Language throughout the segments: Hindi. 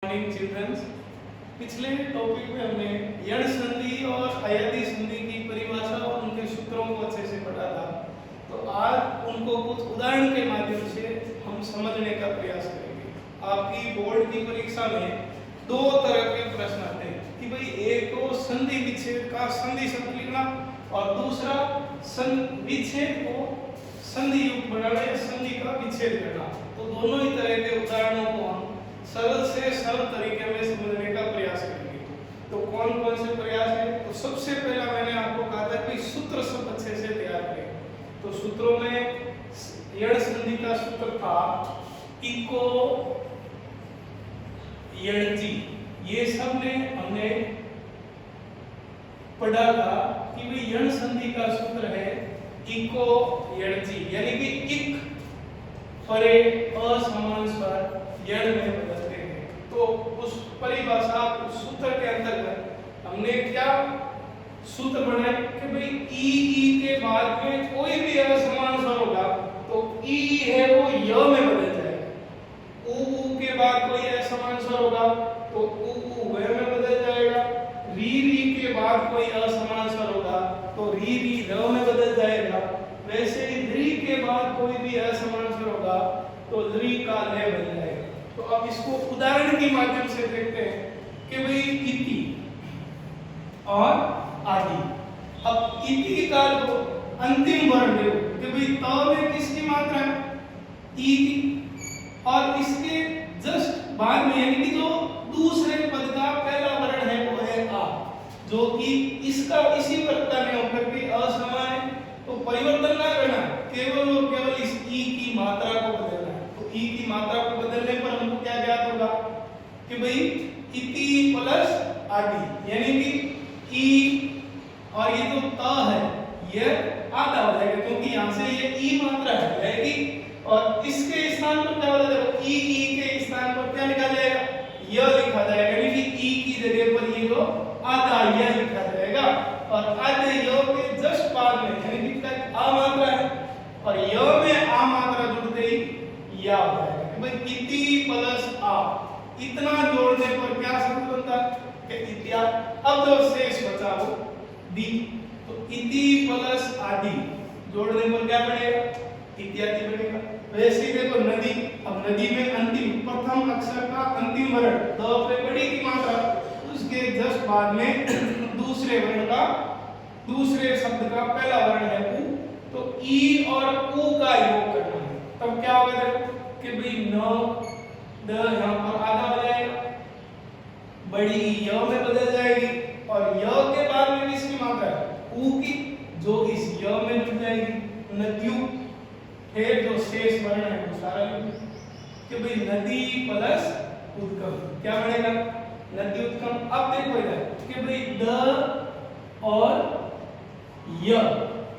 Morning children's. पिछले टॉपिक में हमने यण संधि और अयादी संधि की परिभाषा और उनके सूत्रों को अच्छे से पढ़ा था। तो आज उनको कुछ उदाहरण के माध्यम से हम समझने का प्रयास करेंगे। आपकी बोर्ड की परीक्षा में दो तरह के प्रश्न आते हैं कि भाई एक तो संधि विच्छेद का संधि शब्द लिखना और दूसरा विच्छेद को संधि युक्त बनाना या संधि का विच्छेद करना। तो दोनों ही तरह के उदाहरणों को हम सरल से सरल तरीके में समझने का प्रयास करेंगे। तो कौन कौन से प्रयास है? तो सबसे पहला मैंने आपको कहा था कि सूत्र सब अच्छे से तैयार करें। तो सूत्रों में यण संधि का सूत्र था इको यणजी। ये सब ने हमने पढ़ा था कि भाई यण संधि का सूत्र है इको यणजी, यानी कि इक परे असमान स्वर यण में बदलते हैं। तो उस परिभाषा उस सूत्र के अंतर्गत हमने क्या सूत्र बनाए कि भाई ई के बाद में कोई भी असमान स्वर होगा तो ई है वो य में बदल जाएगा। ऊ के बाद कोई असमान स्वर होगा तो ऊ व में बदल जाएगा। री के बाद कोई असमान स्वर होगा तो री र में बदल जाएगा। वैसे ही द्रि के बाद कोई भी असमान स्वर होगा तो द्रि का लय बन जाएगा। तो अब इसको उदाहरण के माध्यम से देखते हैं कि भाई इति और आदि। अब इति का जो अंतिम वर्ण है कि भाई त में किसकी मात्रा है? ई की, और इसके जस्ट बाद में यानी कि जो दूसरे पद का पहला वर्ण है वो है आ, जो कि इसका इसी पद का नहीं होकर के असमान है। तो परिवर्तन ना करना, केवल और केवल इस ई की मात्रा को बदलना है। तो ई की मात्रा को बदलने पर हमको क्या ज्ञात होगा कि भाई इति प्लस आदि, यानी कि ई और ये जो त है ये आधा हो जाएगा क्योंकि यहाँ से ये ई मात्रा है जाएगी और इसके स्थान पर क्या हो जाएगा? ई के स्थान पर क्या लिखा जाएगा? य लिखा जाएगा, यानी कि ई की जगह पर ये जो आधा य लिखा जाएगा और आधे य के जस्ट बाद में यानी कि आ मात्रा है और य में आ मात्रा जुड़ते ही या हो जाएगा। भाई इति प्लस आ, इतना जोड़ने पर क्या शब्द बनता है? इत्या। अब जो शेष बचा वो दी, तो इति प्लस आदि जोड़ने पर क्या बनेगा? इत्यादि बनेगा। वैसे ही देखो नदी, अब नदी में अंतिम प्रथम अक्षर का अंतिम वर्ण द पे बड़ी की मात्रा, उसके जस्ट बाद में दूसरे वर्ण का दूसरे शब्द का पहला वर्ण है उ, तो ई और उ का योग करना है। तब क्या होगा कि भाई न द यहाँ पर आधा हो जाएगा, बड़ी य में बदल जाएगी और य के बाद में किसकी मात्रा है? उ की, जो इस य में जुड़ जाएगी। नद्यु, फिर जो शेष वर्ण है वो सारा कि भाई नदी प्लस उद्गम क्या बनेगा? नदी उद्गम। अब देखो इधर कि भाई द और य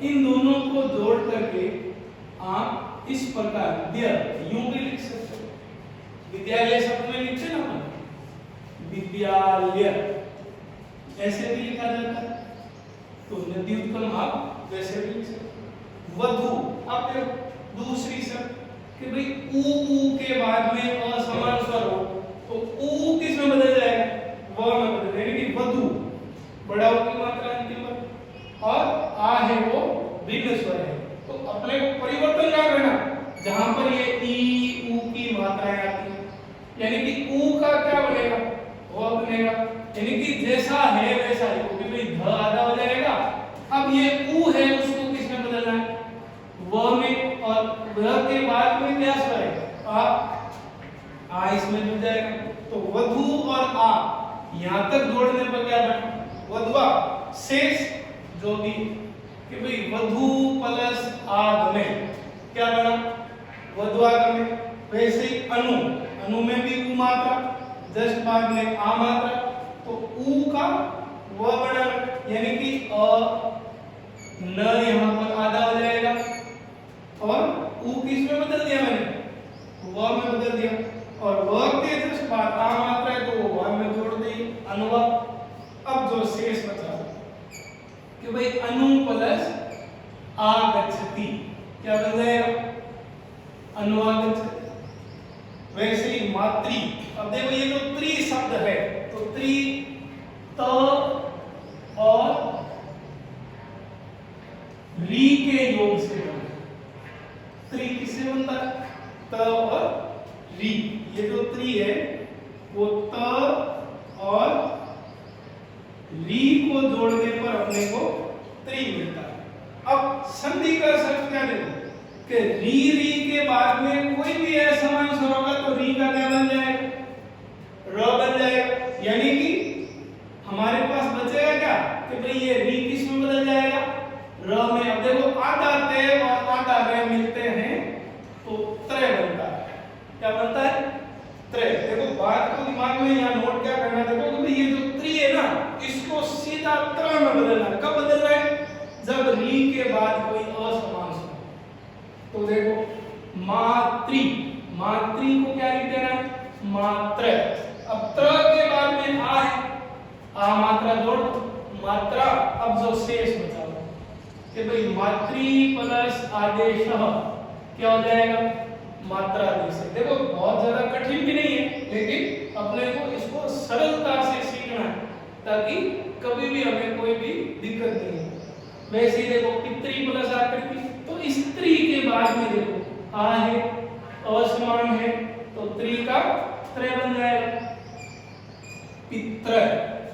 इन दोनों को जोड़ करके आप इस प्रकार द्य यूं भी लिख सकते हो। विद्यालय शब्द में लिखते ना हम विद्यालय, ऐसे भी लिखा जाता है। तो नदी उत्तम आप वैसे भी लिख सकते हो। वधु, अब देखो दूसरी शब्द कि भाई ऊ के बाद में असमान स्वर हो तो ऊ किस में बदल जाएगा? व में बदल जाएगा, यानी कि वधु बड़ा ऊ की मात्रा अंतिम में और आ है वो भिन्न स्वर है। तो अपने को परिवर्तन क्या करना? जहां पर ये ई ऊ की मात्राएं आती हैं यानी कि ऊ का क्या बनेगा? व बनेगा, यानी कि जैसा है वैसा ही, क्योंकि भाई ध आधा हो जाएगा। अब ये ऊ है उसको किस में बदलना है? व में, और व के बाद में क्या स्वर है? आ इसमें जुड़ जाएगा। तो वधु और आ यहां तक जोड़ने पर क्या बना? वधवा। शेष जो भी कि भाई वधु प्लस आगमे क्या बना? वधुआगमे। वैसे ही अनु, अनु में भी उ मात्रा जस्ट बाद में आ मात्रा, तो उ का व बना, यानी कि अ न यहाँ पर आधा हो जाएगा और उ किस में बदल दिया मैंने? व में बदल दिया और व के जस्ट बाद आ मात्रा है तो वो व में जोड़ दी अनुवा। अब जो शेष बचा कि भाई अनु प्लस आगच्छति क्या बन जाएगा? अनुवागच्छति। वैसे ही मातृ, अब देखो ये जो त्रि त्रि त और री के योग से बनता है। त्रि किससे बनता है? त और री। ये जो त्रि है वो त और री को जोड़ने पर अपने को त्रि मिलता है। अब संधि का शर्त क्या देखो कि री के बाद में कोई भी असमान स्वर होगा तो री का क्या बन जाएगा? र बन जाएगा। यानी कि हमारे पास बचेगा क्या कि भाई ये री किस में बदल जाएगा? र में। अब देखो आधा ते और आधा रे मिलते हैं तो त्रय बनता है। क्या बनता है? त्रय। देखो बात को दिमाग में यहाँ नोट क्या करना है, देखो कि ये जो त्रि है ना इसको सीधा त्र में बदलना है। कब बदल रहा है? जब री के बाद कोई असमान स्वर। तो देखो मात्री, मात्री को क्या लिख देना है? मात्र। अब त्र के बाद में आ है, आ मात्रा जोड़ मात्रा। अब जो शेष बचा कि भाई मात्री प्लस आदेश क्या हो जाएगा? मात्रा आदेश। देखो बहुत ज्यादा कठिन भी नहीं है, लेकिन अपने को इसको सरलता से सीखना है ताकि कभी भी हमें कोई भी दिक्कत नहीं हो। वैसे ही देखो पितृ प्लस आकृति, तो स्त्री के बाद में देखो आ है, असमान है, तो त्रि का त्रय बन जाएगा पित्र।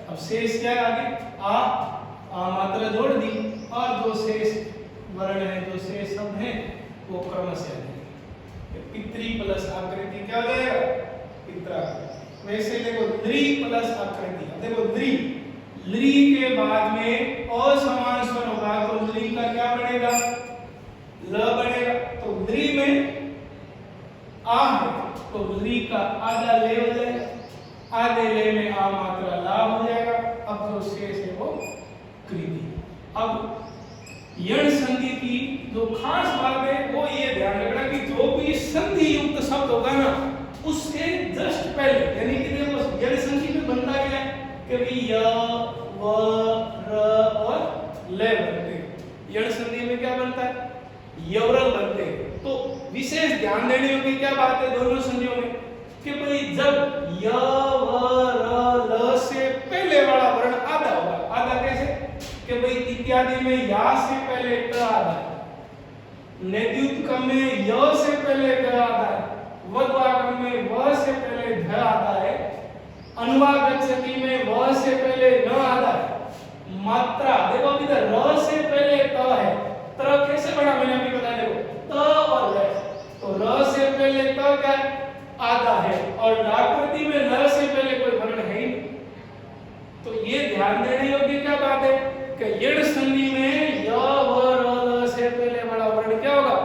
अब शेष क्या है आगे? आ मात्रा जोड़ दी और जो शेष वर्ण है, जो शेष शब्द है वो क्रमशः आएंगे। पितृ प्लस आकृति क्या हो जाएगा? पित्रा। वैसे देखो द्रि प्लस आकृति। देखो द्रि, ली के बाद में असमान स्वर होगा तो ली का क्या बनेगा? ल बनेगा। तो द्रि में आ है तो ली का आधा ले हो जाएगा, आधे ले में आ मात्रा ला हो जाएगा। अब जो शेष है वो कृति। अब यण संधि की जो खास बात है वो ये ध्यान रखना कि जो भी संधि युक्त शब्द होगा ना उसके जस्ट पहले, यानी कि देखो यण संधि में बनता क्या है कि भाई य व र और ले बनते हैं। यण संधि में क्या बनता है? यवरल बनते हैं। तो विशेष ध्यान देने योग्य क्या बात है दोनों संधियों में कि भाई जब य व र ल से पहले वाला वर्ण आधा होगा। आधा कैसे कि भाई इत्यादि में या से पहले क आधा है, नेद्युत्कम में य से पहले ग आधा है, वद्वागम में व से पहले ध आधा है, अनुवागच्छति में व से पहले न आधा है। मात्रा देखो इधर र से पहले त है, त्र कैसे बना मैंने अभी बताया। देखो त और ल, तो र से पहले त क्या है? आधा है, और आकृति में ल से पहले कोई वर्ण है ही नहीं। तो ये ध्यान देने योग्य क्या बात है कि यण संधि में य व र ल से पहले वाला वर्ण क्या होगा?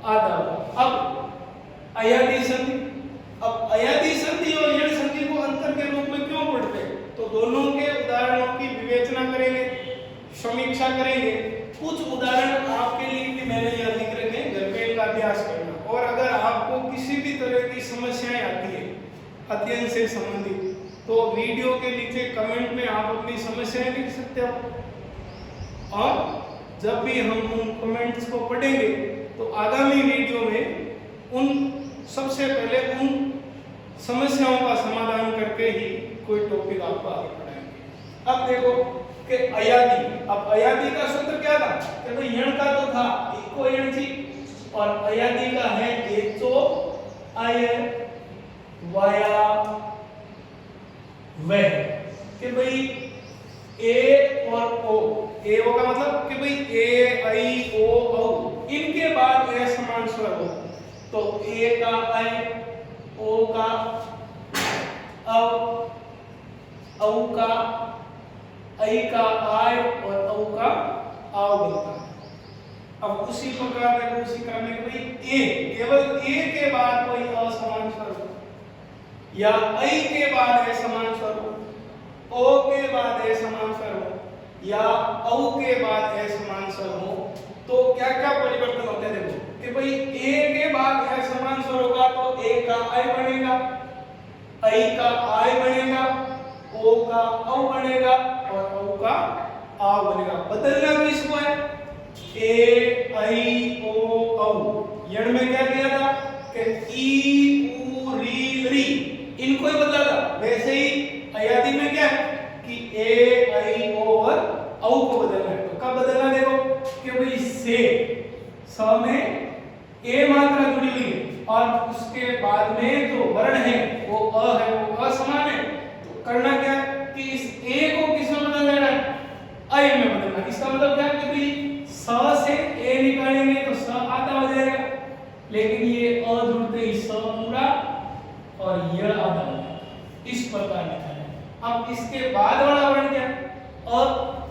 आधा होगा। अब अयादी संधि, अब अयादी संधि और यण संधि को अंतर के रूप में क्यों पढ़ते हैं? तो दोनों के उदाहरणों की विवेचना करेंगे, समीक्षा करेंगे। कुछ उदाहरण आपके लिए भी मैंने यहाँ लिख रखे हैं, घर पे इनका अभ्यास करना। और अगर आपको किसी भी तरह की समस्याएं आती है अध्ययन से संबंधित तो वीडियो के नीचे कमेंट में आप अपनी समस्याएं लिख सकते हो, और जब भी हम उन कमेंट्स को पढ़ेंगे तो आगामी वीडियो में उन सबसे पहले उन समस्याओं का समाधान करके ही कोई टॉपिक आपको आगे पढ़ाएंगे। अब देखो कि अयादी, अब अयादी का सूत्र क्या था कि भाई यण का तो था इको यण थी, और अयादी का है एचो आय वाया वह, कि भाई ए और ओ, ए ओ का मतलब कि भाई ए आई ओ औ, इनके बाद ए समान स्वर हो तो ए का ऐ, ओ का औ, औ का ऐ का आय और औ का आव बनता है। अब उसी प्रकार में उसी क्रम में भाई ए, केवल ए के बाद कोई असमान स्वर हो, या ऐ के बाद ए समान स्वर हो, ओ के बाद ए समान स्वर हो, या औ के बाद ए समान स्वर हो, तो क्या क्या परिवर्तन होते हैं? देखो कि भाई ए के बाद ए समान स्वर होगा तो ए का ऐ बनेगा, ऐ का आय बनेगा, ओ का औ बनेगा और औ का आ बनेगा। बदलना किसको है? ए ऐ ओ औ। यण में क्या किया था कि ई उ री री, इनको ही बदला था। वैसे ही अयादी में क्या ए आई ओ और औ को बदलना है। तो कब बदलना देखो कि भाई से स में ए मात्रा जुड़ी हुई है और उसके बाद में जो वर्ण है वो अ है, वो असमान है। तो करना क्या है कि इस ए को किसमें बदल देना है, अय में बदलना। इसका मतलब क्या है कि भाई स से ए निकालेंगे तो स आधा हो जाएगा, लेकिन ये अ जुड़ते ही स पूरा और य आधा हो जाएगा। इस प्रकार निकालें। अब इसके बाद वाला वर्ण क्या है, अ।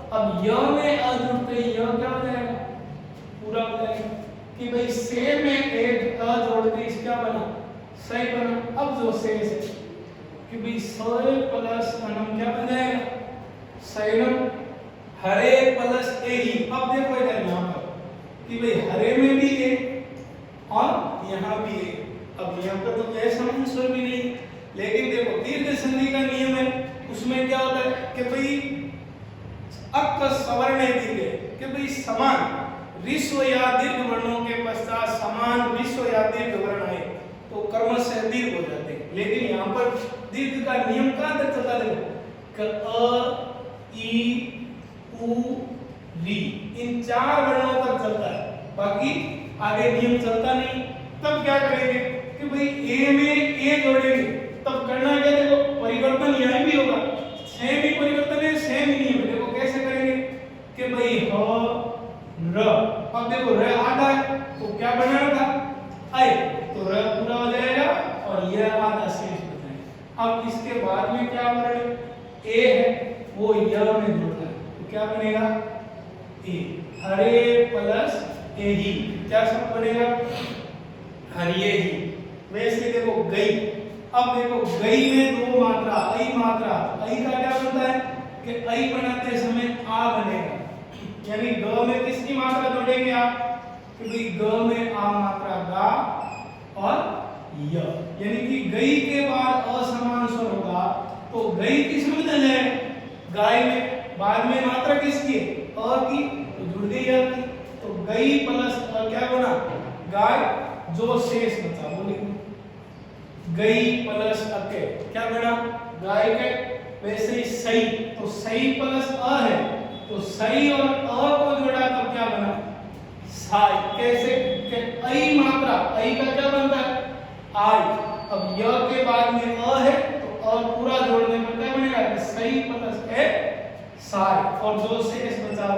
अब य में अ जुड़ते ही य क्या हो जाएगा, पूरा हो जाएगा। कि भाई से में एक अ जोड़ते ही क्या बना, सही बना। अब जो से कि भाई सय प्लस अनम क्या बन जाएगा, सैनम। हरे प्लस ए ही। अब देखो इधर यहाँ पर कि भाई हरे में भी ए और यहाँ भी ए। अब यहाँ पर तो ए समान स्वर भी नहीं, लेकिन देखो दीर्घ संधि का नियम है, उसमें क्या होता है कि भाई अक सवर्ण दीर्घ कि भाई समान विश्व या दीर्घ वर्णों के पश्चात समान विश्व या दीर्घ वर्ण आए तो क्रमशः दीर्घ हो जाते हैं। लेकिन यहाँ पर दीर्घ का नियम कहाँ तक चलता है, अ ई उ री, इन 4 वर्णों तक चलता है, बाकी आगे नियम चलता नहीं। तब क्या करेंगे कि भाई ए में ए जोड़ेंगे। तब करना क्या, देखो परिवर्तन यहाँ भी होगा, सेम ही परिवर्तन है, सेम ही नियम है। देखो कैसे करेंगे कि भाई ह र। अब देखो र आधा है तो क्या बनाना था, अय, तो र पूरा हो जाएगा और यह आधा शेष बचेगा। अब इसके बाद में क्या वर्ण ए है वो य में जुड़ना है, तो क्या बनेगा ए। हरे प्लस ए ही क्या सब बनेगा, हरिये ही। वैसे देखो गई। अब देखो गई में 2 मात्रा, ऐ मात्रा, ऐ का क्या बनता है कि ऐ बनाते समय आ बनेगा, यानी ग में किसकी मात्रा जोड़ेंगे आप कि भाई ग में आ मात्रा गा और य, यानी कि गई के बाद असमान स्वर होगा तो गई किस में बदल जाएगा, गाय में। बाद में मात्रा किसकी है, अ की, तो जुड़ गई अ की। तो गई प्लस अ क्या बना, गाय। जो शेष बचा वो लिखो, गई प्लस अके क्या बना, गाय के। वैसे ही सही, तो सही प्लस अ है तो सही और अ को जोड़ा तो क्या बना, साई। कैसे कि ऐ मात्रा, ऐ का क्या बनता है, आई। अब य के बाद में अ है तो अ पूरा जोड़ने पर क्या बनेगा कि सही प्लस ए साई। और जो शेष बचा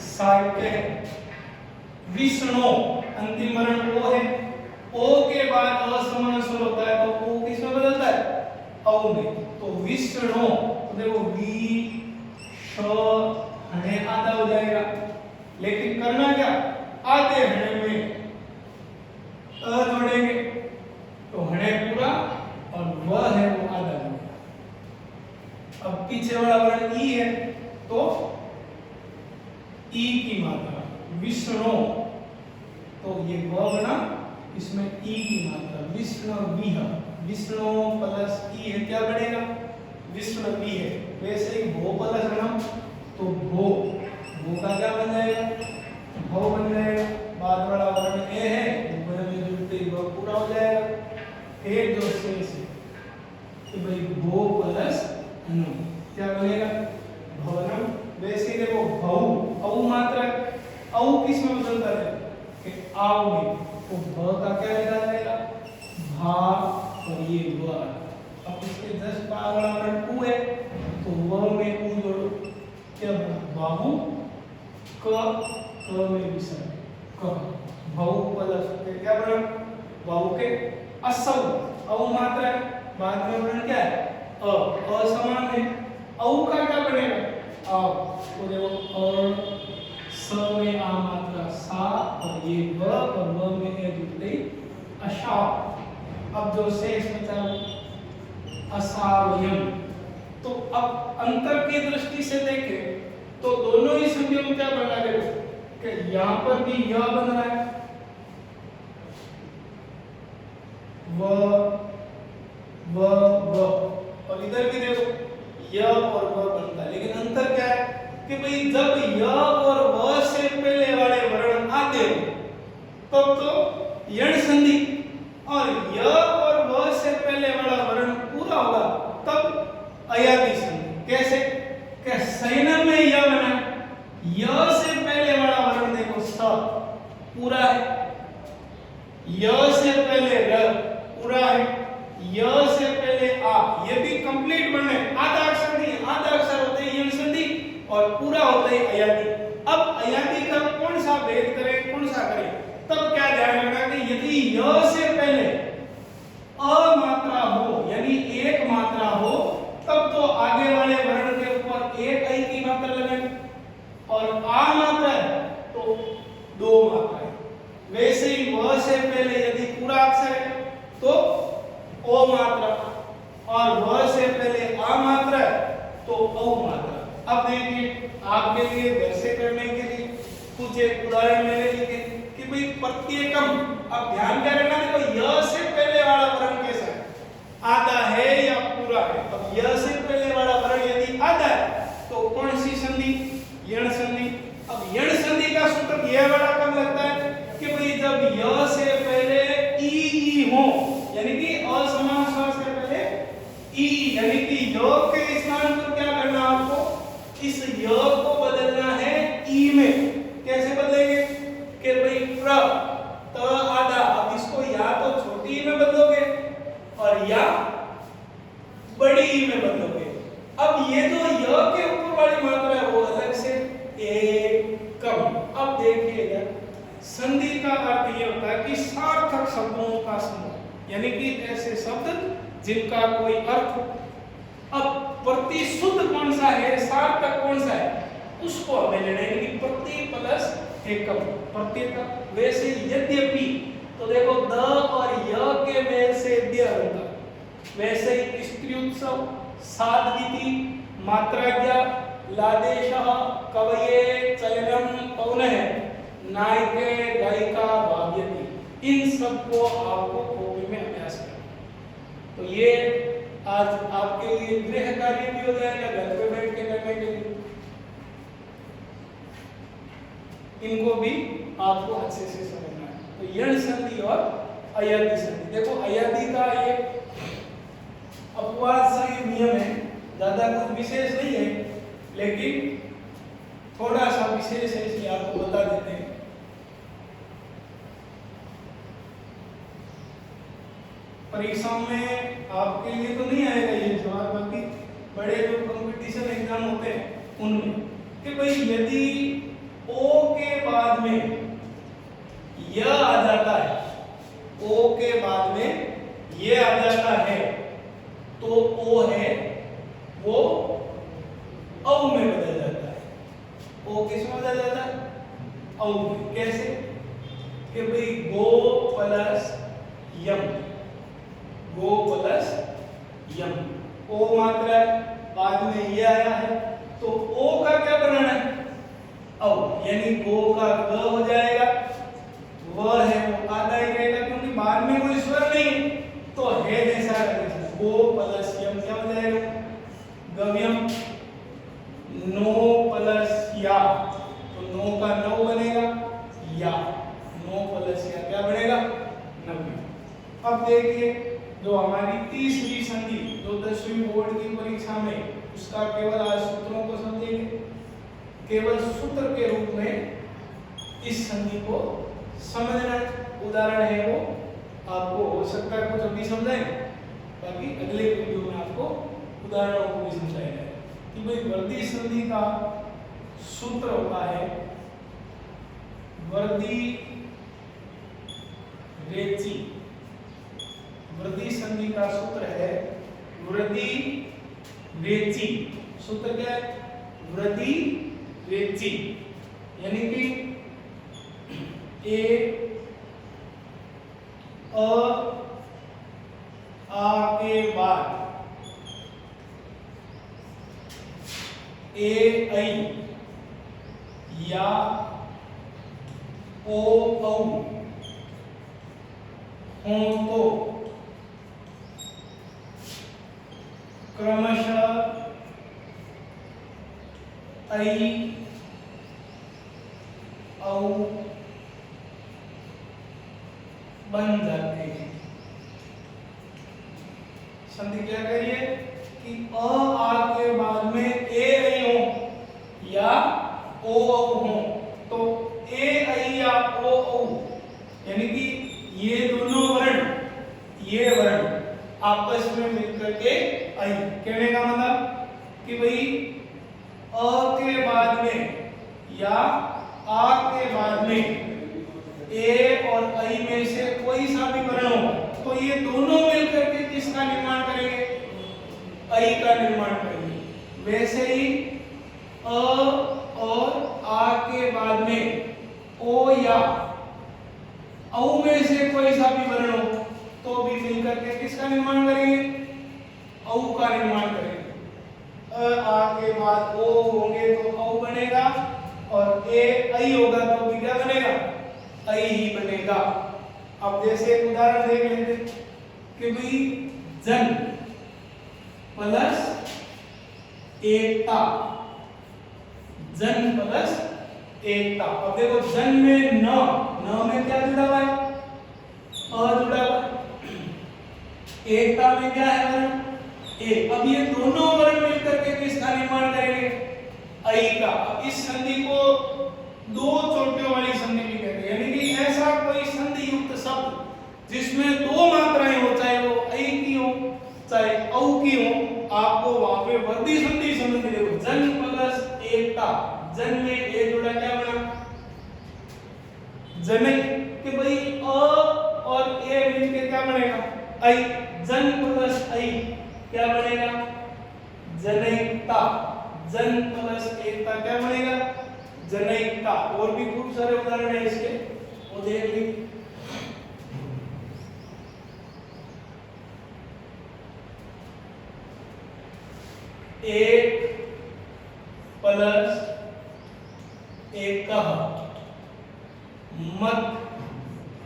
साई के। विष्णु अंतिम वर्ण ओ है, ओ के बाद असमान स्वर होता है तो ओ किस में बदलता है, औ में। तो विष्णु, तो देखो वी श हने आधा हो जाएगा, लेकिन करना क्या, आधे हने में अ जोड़ेंगे तो हने पूरा और वह है वो आधा हो गया। अब पीछे वाला वर्ण ई है तो ई की मात्रा विष्णु, तो ये व बना, इसमें ई की मात्रा विष्णु विह। विष्णु प्लस ई है क्या बनेगा, विष्णु भी है। वैसे ही भो प्लस णम तो भो, भो का क्या बन जाएगा, भव बन जाएगा। बाद वाला वर्ण ए है, वो में जुड़ते ही वो पूरा हो जाएगा। फिर जो शेष है कि भाई भो प्लस णम क्या बनेगा, भवनम। वैसे ही देखो भव, औ मात्रा, औ किस में बदलता है कि आव में, तो भ का क्या लिखा जाएगा, भा, और ये व। अब इसके 10 बार वाला वर्ण उ है तो व में उ जोड़ो क्या बना, बाहु क में विसर्ग क। बहु प्लस के क्या बना, बाहु के असौ, औ मात्रा है, बाद में वर्ण क्या है अ, असमान है। औ का क्या बनेगा, आ। तो देखो और स में आ मात्रा सा, और ये व और व में ए जुड़ते अशा। अब जो शेष बचा असावयम। तो अब अंतर की दृष्टि से देखें तो दोनों ही संधियों में क्या बना है कि यहां पर भी य बन रहा है, व, और इधर भी देखो य और व बनता है। लेकिन अंतर क्या है कि भाई जब य और व से पहले वाले वर्ण आते हो तब तो यण संधि, और य और व से पहले वाला वर्ण पूरा होगा तब अयादी संधि। कैसे? कि संज्ञा में य बना, य से पहले वाला वर्ण देखो स पूरा है, य से पहले र पूरा है, य से पहले आ, ये भी कंप्लीट वर्ण है। आधा अक्षर नहीं, आधा अक्षर होते हैं यण संधि और पूरा होता है अयादि। अब अयादि का कौन सा भेद करें, कौन सा करें? तब क्या ध्यान रखना कि यदि य से पहले अ मात्रा हो यानी एक मात्रा हो तब तो आगे वाले वर्ण के ऊपर एक आई की मात्रा लगाएं, और आ मात्रा है तो दो मात्रा है। वैसे ही व से पहले यदि पूरा अक्षर है तो ओ मात्रा, और व से पहले आ मात्रा है तो औ मात्रा। अब देखिए आपके लिए वैसे करने के लिए कुछ एक उदाहरण मैंने लिखे कि भाई प्रत्येकम। अब ध्यान क्या रखना, देखो य से पहले वाला वर्ण कैसा है, आधा है या पूरा है? अब य से पहले वाला वर्ण यदि आधा है तो कौन सी संधि? यण संधि। अब यण संधि का सूत्र यह वाला कब लगता है कि भाई जब य से पहले ई हो, यानी कि असमान स्वर से पहले ई, यानी कि य के स्थान पर क्या करना आपको, इस य को बदलना है ई में। कैसे बदलेंगे कि भाई प्र त आधा, अब इसको या तो छोटी ई में बदलोगे और या बड़ी ई में बदलोगे। अब ये जो य के ऊपर वाली मात्रा है वो अलग से एकम। अब देखिएगा संधि का अर्थ ये होता है कि सार्थक शब्दों का समूह, यानी कि ऐसे शब्द जिनका कोई अर्थ हो। अब प्रतिशुद्ध कौन सा है, सार्थक कौन सा है, उसको हमें लेना है कि प्रति प्लस एकम, प्रत्येक। वैसे यद्यपि तो देखो द और य के मेल से द्य होगा, वैसे ही स्त्री उत्सव, सादगीति, मात्राज्ञा, लादेशः, कवये, चयनम, पौनः, नायके, गायिका, भाव्यति, इन सबको आपको कॉपी में अभ्यास करना। तो ये आज आपके लिए गृह कार्य भी हो जाएगा, घर पे बैठ के करने के लिए। इनको भी आपको अच्छे से समझना है। तो यण संधि और अयादि संधि, देखो अयादि का एक अपवाद सा ये नियम है, ज्यादा कुछ विशेष नहीं है लेकिन थोड़ा सा विशेष है, इसलिए आपको बता देते हैं। परीक्षा में आपके लिए तो नहीं आएगा ये सवाल, बाकी बड़े जो कंपटीशन एग्जाम होते हैं उनमें, कि भाई यदि ओ के बाद में य आ जाता है, ओ के बाद में ये आ जाता है तो ओ है वो औ में बदल जाता है। ओ किस में बदल जाता है? औ में। कैसे? कि भाई गो प्लस यम, गो प्लस यम, ओ मात्रा है, बाद में ये आया है तो ओ का क्या बनाना है? औ, यानी गो का ग हो जाएगा, व है वो आधा ही रहेगा क्योंकि बाद में कोई स्वर नहीं तो है जैसा रहेगा। गो प्लस यम क्या हो जाएगा? गव्यम। नो प्लस या तो नो का नौ बनेगा, या नो प्लस या क्या बनेगा? नव्य। अब देखिए जो हमारी तीसरी संधि जो 10वीं बोर्ड की परीक्षा में, उसका केवल आज सूत्रों को समझेंगे, केवल सूत्र के रूप में इस संधि को समझना। उदाहरण है वो आपको हो सकता है कुछ अभी समझाएं, बाकी अगले वीडियो में आपको उदाहरणों को भी समझाएगा कि भाई वर्दी संधि का सूत्र होता है वर्दी रेची। वृद्धि संधि का सूत्र है वृद्धि रेची। सूत्र क्या है? वृद्धि रेची, यानी कि ए आ के बाद ए ऐ या ओ औ हो तो क्रमशः ऐ औ बन जाते हैं। संधि क्या करिए कि अ आ के बाद में आई। कहने का मतलब कि भाई अ के बाद में या आ के बाद में ए और ऐ में से कोई सा भी वर्ण हो तो ये दोनों मिलकर के किसका निर्माण करेंगे? ऐ का निर्माण करेंगे। वैसे ही अ और आ के बाद में ओ या औ में से कोई सा भी वर्ण हो तो भी मिलकर के किसका निर्माण करेंगे? औ का निर्माण करेंगे। आ के बाद ओ होंगे तो औ बनेगा और ए ऐ होगा तो भी क्या बनेगा? ऐ ही बनेगा। अब जैसे एक उदाहरण देख लेते कि भाई जन प्लस एकता, जन प्लस एकता। अब देखो जन में न में क्या जुड़ा हुआ है? अ जुड़ा हुआ है। एकता में क्या है वर्ण? ए। अब ये दोनों वर्ण मिलकर के किसका निर्माण करेंगे? ऐ का। अब इस संधि को दो चोटियों वाली संधि भी कहते हैं, यानी कि ऐसा कोई संधि युक्त शब्द जिसमें दो मात्राएं हो, चाहे वो ऐ की हो चाहे औ की हो, आपको वहां पे वर्दी संधि समझ में देखो। जन प्लस एकता, जन में ए जुड़ा क्या बना? जनक। कि भाई अ और ए मिलके क्या बनेगा? ऐ। जन प्लस ऐ क्या बनेगा? जनैकता। जन प्लस एकता क्या बनेगा? जनैकता। और भी खूब सारे उदाहरण है इसके, वो देख लीजिए। एक प्लस एकः, मत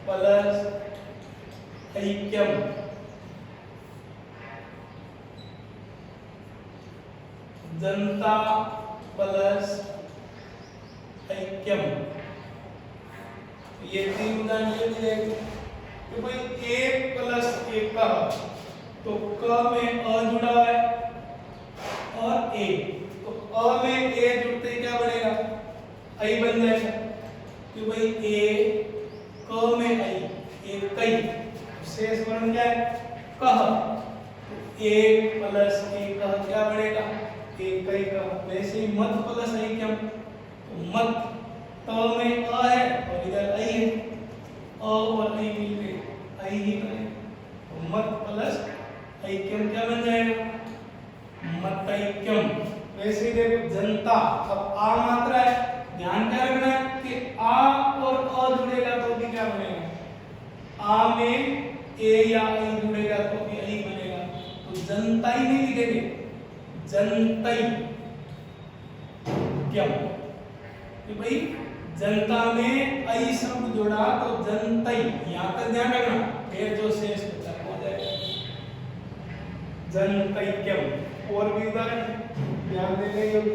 प्लस ऐक्यम, जनता प्लस ऐक्यम। ये तीन उदाहरण ले लिए कि भाई एक प्लस एकः, तो क में अ जुड़ा है और ए, तो अ में ए जुड़ते क्या बनेगा? ऐ बन जाएगा। कि भाई ए क में ऐ, एक कई, शेष वर्ण क्या है? कह। तो एक प्लस एक क्या बनेगा? एक कई का। वैसे ही मत प्लस ऐक्यम, तो मत त में अ है और इधर ऐ है, अ और ऐ मिलके ऐ ही बनेगा। तो मत प्लस ऐक्यम क्या बन जाएगा? मतैक्यम। वैसे ही देखो जनता, अब आ मात्रा है, ध्यान क्या रखना है कि आ और अ जुड़ेगा तो भी क्या बनेगा? आ में ए या ऐ जुड़ेगा तो भी ऐ बनेगा। तो जनता ही नहीं लिखेंगे, जनतै क्यम। कि भाई जनता में ऐ शब्द जुड़ा तो जनतै, यहां तक ध्यान रखना, फिर जो शेष बचा हो जाएगा जनतैक्यम। और भी उदाहरण ध्यान देने योग्य।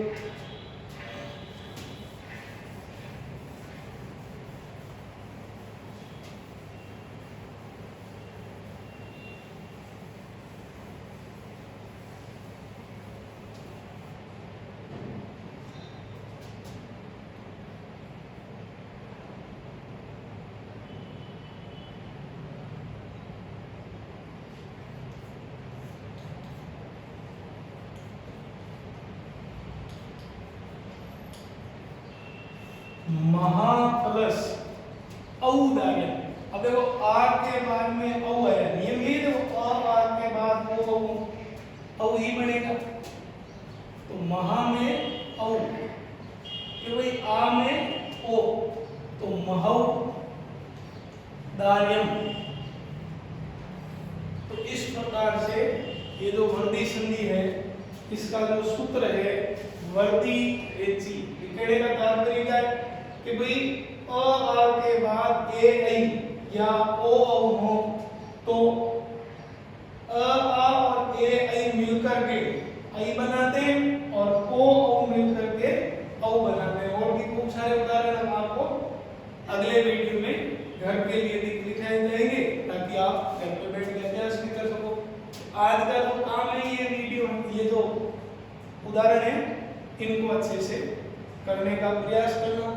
महा प्लस औदार्य। अब देखो आ के बाद में औ है, नियम ये देखो आ के बाद औ ही बनेगा। तो महा में औ, कि भाई आ में ओ, तो महौ दार्यम। तो इस प्रकार से ये जो वर्दी संधि है इसका जो सूत्र है वर्दी रेची। कहने का तात्पर्य क्या है कि भाई अ आ के बाद ए ऐ या ओ औ हो तो अ आ और ए ऐ मिलकर के ऐ बनाते हैं और ओ औ मिलकर के औ बनाते हैं। और भी खूब सारे उदाहरण हम आपको अगले वीडियो में घर के लिए दिखाए जाएंगे ताकि आप घर पे बैठ के अभ्यास भी कर सको। आज का जो काम है ये वीडियो, ये जो उदाहरण है इनको अच्छे से करने का प्रयास करना।